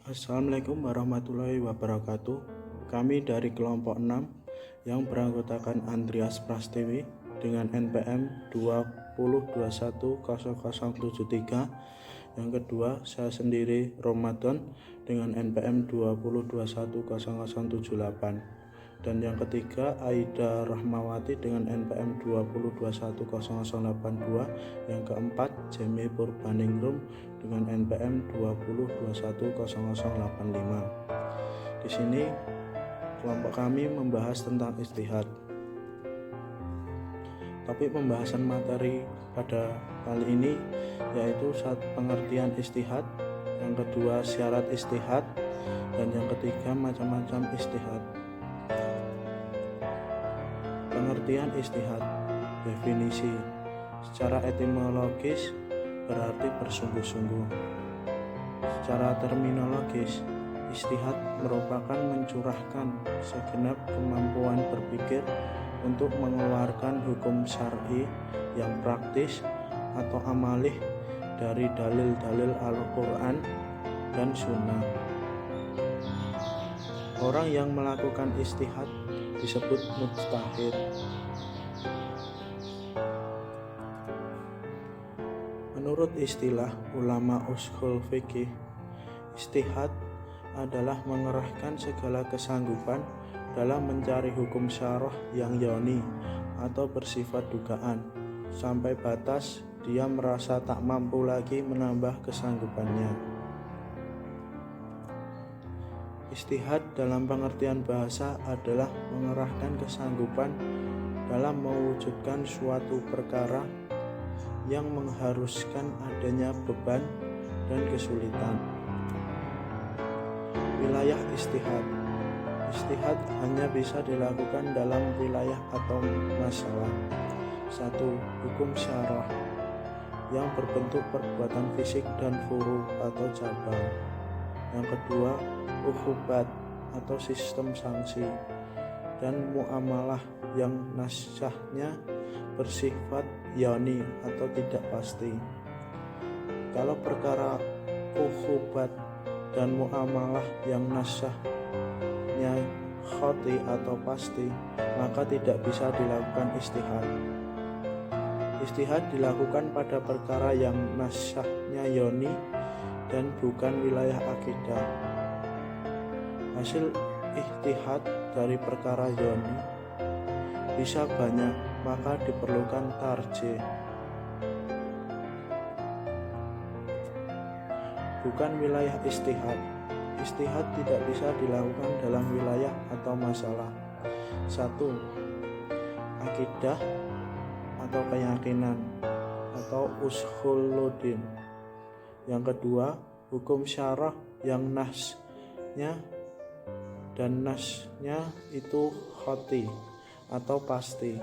Assalamualaikum warahmatullahi wabarakatuh. Kami dari kelompok 6 yang beranggotakan Andreas Prastiwi dengan NPM 20210073. Yang kedua, saya sendiri Ramadan dengan NPM 20210078. Dan yang ketiga, Aida Rahmawati dengan NPM 20210082. Yang keempat, Jamie Purbaningrum dengan NPM 20210085. Di sini kelompok kami membahas tentang ijtihad. Topik pembahasan materi pada kali ini yaitu pengertian ijtihad, yang kedua syarat ijtihad, dan yang ketiga macam-macam ijtihad. Pengertian ijtihad. Definisi. Secara etimologis berarti bersungguh-sungguh. Secara terminologis, ijtihad merupakan mencurahkan segenap kemampuan berpikir untuk mengeluarkan hukum syar'i yang praktis atau amalih dari dalil-dalil Al-Quran dan Sunnah. Orang yang melakukan ijtihad disebut mujtahid. Menurut istilah ulama ushul fikih, ijtihad adalah mengerahkan segala kesanggupan dalam mencari hukum syarah yang yoni atau bersifat dugaan, sampai batas dia merasa tak mampu lagi menambah kesanggupannya. Ijtihad dalam pengertian bahasa adalah mengerahkan kesanggupan dalam mewujudkan suatu perkara yang mengharuskan adanya beban dan kesulitan. Wilayah ijtihad. Ijtihad hanya bisa dilakukan dalam wilayah atau masalah. 1. Hukum syarah yang berbentuk perbuatan fisik dan furu atau cabang. Yang kedua, uqubat atau sistem sanksi, dan muamalah yang nasyahnya bersifat yoni atau tidak pasti. Kalau perkara uqubat dan muamalah yang nasyahnya khoti atau pasti, maka tidak bisa dilakukan ijtihad. Ijtihad dilakukan pada perkara yang nasyahnya yoni dan bukan wilayah akidah. Hasil ijtihad dari perkara yoni bisa banyak, maka diperlukan tarjih. Bukan wilayah ijtihad. Ijtihad tidak bisa dilakukan dalam wilayah atau masalah. 1. Akidah atau keyakinan atau ushuluddin. Yang kedua, hukum syarah yang nasnya itu khoti atau pasti.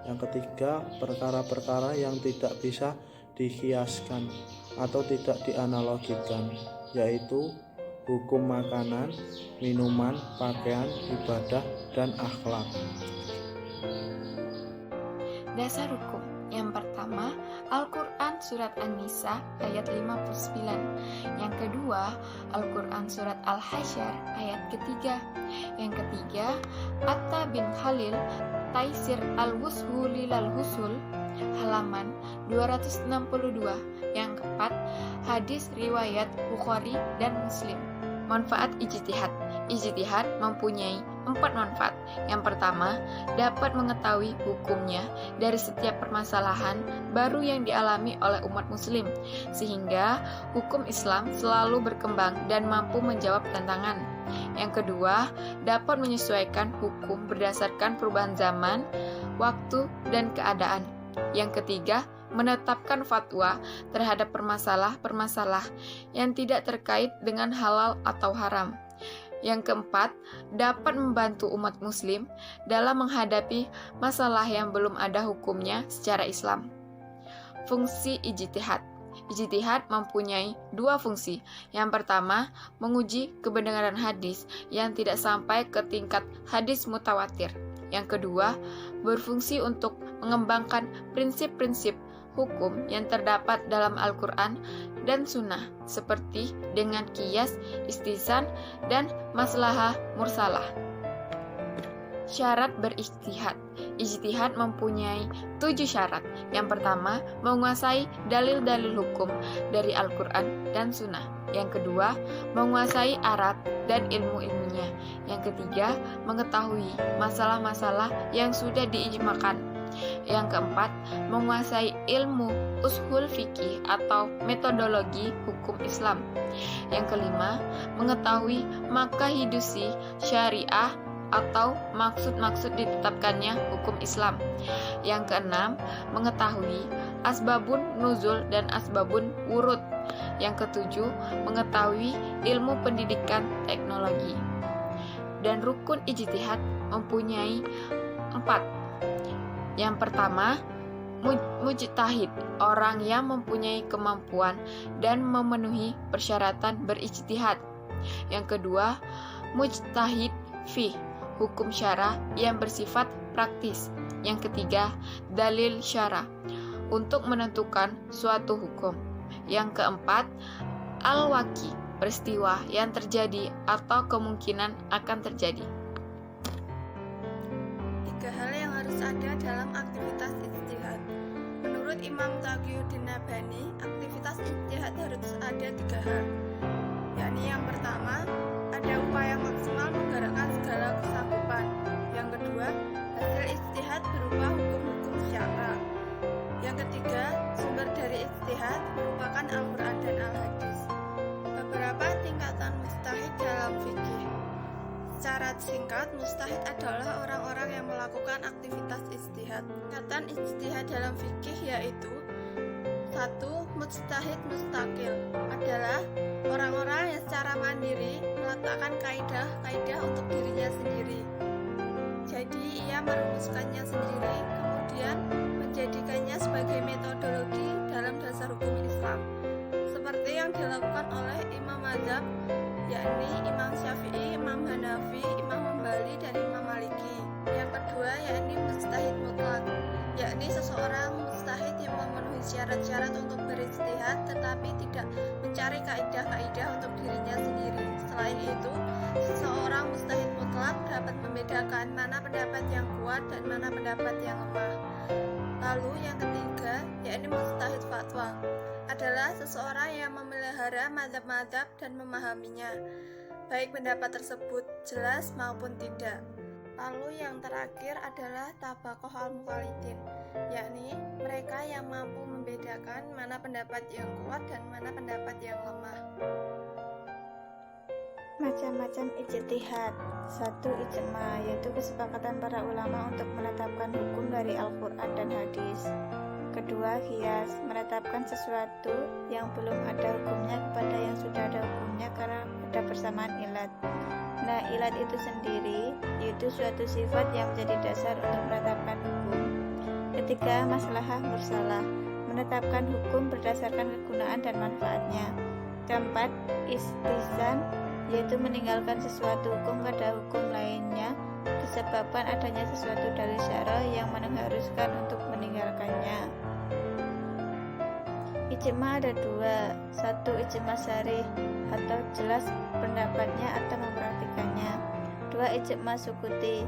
Yang ketiga, perkara-perkara yang tidak bisa dikiaskan atau tidak dianalogikan, yaitu hukum makanan, minuman, pakaian, ibadah, dan akhlak. Dasar hukum. Yang pertama, Al-Quran Surat An-Nisa ayat 59. Yang kedua, Al-Quran Surat Al-Hasyr ayat ketiga. Yang ketiga, Atta bin Khalil Taisir Al-Wushuli Lal-Husul halaman 262. Yang keempat, hadis riwayat Bukhari dan Muslim. Manfaat ijtihad. Ijtihad mempunyai 4 manfaat. Yang pertama, dapat mengetahui hukumnya dari setiap permasalahan baru yang dialami oleh umat muslim, sehingga hukum Islam selalu berkembang dan mampu menjawab tantangan. Yang kedua, dapat menyesuaikan hukum berdasarkan perubahan zaman, waktu, dan keadaan. Yang ketiga, menetapkan fatwa terhadap permasalah yang tidak terkait dengan halal atau haram. Yang keempat, dapat membantu umat muslim dalam menghadapi masalah yang belum ada hukumnya secara Islam. Fungsi ijtihad. Ijtihad mempunyai 2 fungsi. Yang pertama, menguji kebenaran hadis yang tidak sampai ke tingkat hadis mutawatir. Yang kedua, berfungsi untuk mengembangkan prinsip-prinsip hukum yang terdapat dalam Al-Quran dan Sunnah, seperti dengan qiyas, istihsan, dan maslahah mursalah. Syarat berijtihad. Ijtihad mempunyai 7 syarat. Yang pertama, menguasai dalil-dalil hukum dari Al-Quran dan Sunnah. Yang kedua, menguasai Arab dan ilmu-ilmunya. Yang ketiga, mengetahui masalah-masalah yang sudah diijmakan. Yang keempat, menguasai ilmu ushul fikih atau metodologi hukum Islam. Yang kelima, mengetahui maqahidusi syariah atau maksud-maksud ditetapkannya hukum Islam. Yang keenam, mengetahui asbabun nuzul dan asbabun wurud. Yang ketujuh, mengetahui ilmu pendidikan teknologi. Dan rukun ijtihad mempunyai 4. Yang pertama, mujtahid, orang yang mempunyai kemampuan dan memenuhi persyaratan berijtihad. Yang kedua, mujtahid fi, hukum syara yang bersifat praktis. Yang ketiga, dalil syara, untuk menentukan suatu hukum. Yang keempat, al-waqi, peristiwa yang terjadi atau kemungkinan akan terjadi. 3 hal yang harus ada dalam aktivitas ijtihad. Menurut Imam Taqiyuddin Nabhani, aktivitas ijtihad harus ada 3 hal, yakni yang pertama, ada upaya maksimal menggerakkan segala kesanggupan. Yang kedua, hasil ijtihad berupa hukum-hukum syara. Yang ketiga, sumber dari ijtihad merupakan Al-Quran dan Al-Hadis. Beberapa tingkatan mujtahid dalam fikih. Secara singkat, mujtahid adalah orang-orang yang melakukan aktivitas ijtihad. Tingkatan ijtihad dalam fikih yaitu 1. Mujtahid mustaqil adalah orang-orang yang secara mandiri meletakkan kaidah-kaidah untuk dirinya sendiri. Jadi ia merumuskannya sendiri, kemudian menjadikannya sebagai metodologi dalam dasar hukum Islam, seperti yang dilakukan oleh imam mazhab, yakni Imam Syafi'i, Imam Hanafi, Imam Hambali, dan Imam Maliki. Yang kedua yakni mujtahid mutlak, yakni seseorang mujtahid yang memenuhi syarat-syarat untuk berijtihad tetapi tidak mencari kaidah-kaidah untuk dirinya sendiri. Selain itu, seseorang mujtahid mutlak dapat membedakan mana pendapat yang kuat dan mana pendapat yang lemah. Lalu yang ketiga yakni mujtahid fatwa, adalah seseorang yang memelihara mazhab-mazhab dan memahaminya, baik pendapat tersebut jelas maupun tidak. Lalu yang terakhir adalah tabaqoh al-muqallidin, yakni mereka yang mampu membedakan mana pendapat yang kuat dan mana pendapat yang lemah. Macam-macam ijtihad. 1. Ijma, yaitu kesepakatan para ulama untuk menetapkan hukum dari Al-Quran dan hadis. Kedua, qiyas, menetapkan sesuatu yang belum ada hukumnya kepada yang sudah ada hukumnya karena ada persamaan ilat. Nah, ilat itu sendiri yaitu suatu sifat yang menjadi dasar untuk menetapkan hukum. Ketiga, maslahah mursalah, menetapkan hukum berdasarkan kegunaan dan manfaatnya. Keempat, istihsan, yaitu meninggalkan sesuatu hukum pada hukum lainnya disebabkan adanya sesuatu dalil syara yang mengharuskan untuk meninggalkannya. Ijma ada 2. 1. Ijma syarih atau jelas pendapatnya atau mempraktikannya. 2. Ijma sukuti,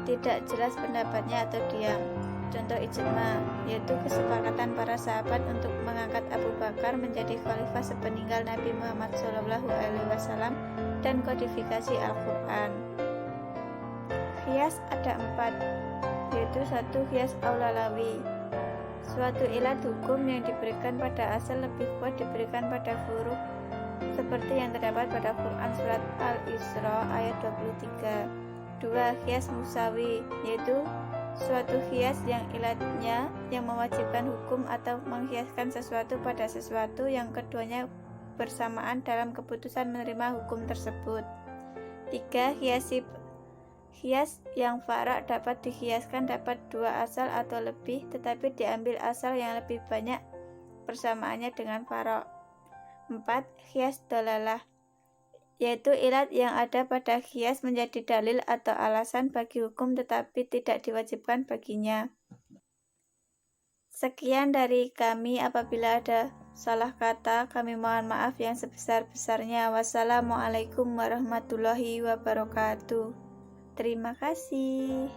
tidak jelas pendapatnya atau diam. Contoh ijma yaitu kesepakatan para sahabat untuk mengangkat Abu Bakar menjadi khalifah sepeninggal Nabi Muhammad SAW dan kodifikasi Al-Quran. Qiyas ada 4, yaitu 1. Qiyas aulalawi, suatu ilat hukum yang diberikan pada asal lebih kuat diberikan pada furu, seperti yang terdapat pada Quran surat Al-Isra ayat 23. 2. Qiyas musawi, yaitu suatu qiyas yang ilatnya yang mewajibkan hukum atau mengkiaskan sesuatu pada sesuatu yang keduanya bersamaan dalam keputusan menerima hukum tersebut. 3. Qiyas yang farak dapat dikiaskan dapat 2 asal atau lebih tetapi diambil asal yang lebih banyak persamaannya dengan farak. 4. Qiyas dalalah, yaitu ilat yang ada pada qiyas menjadi dalil atau alasan bagi hukum tetapi tidak diwajibkan baginya. Sekian dari kami. Apabila ada salah kata, kami mohon maaf yang sebesar-besarnya. Wassalamualaikum warahmatullahi wabarakatuh. Terima kasih.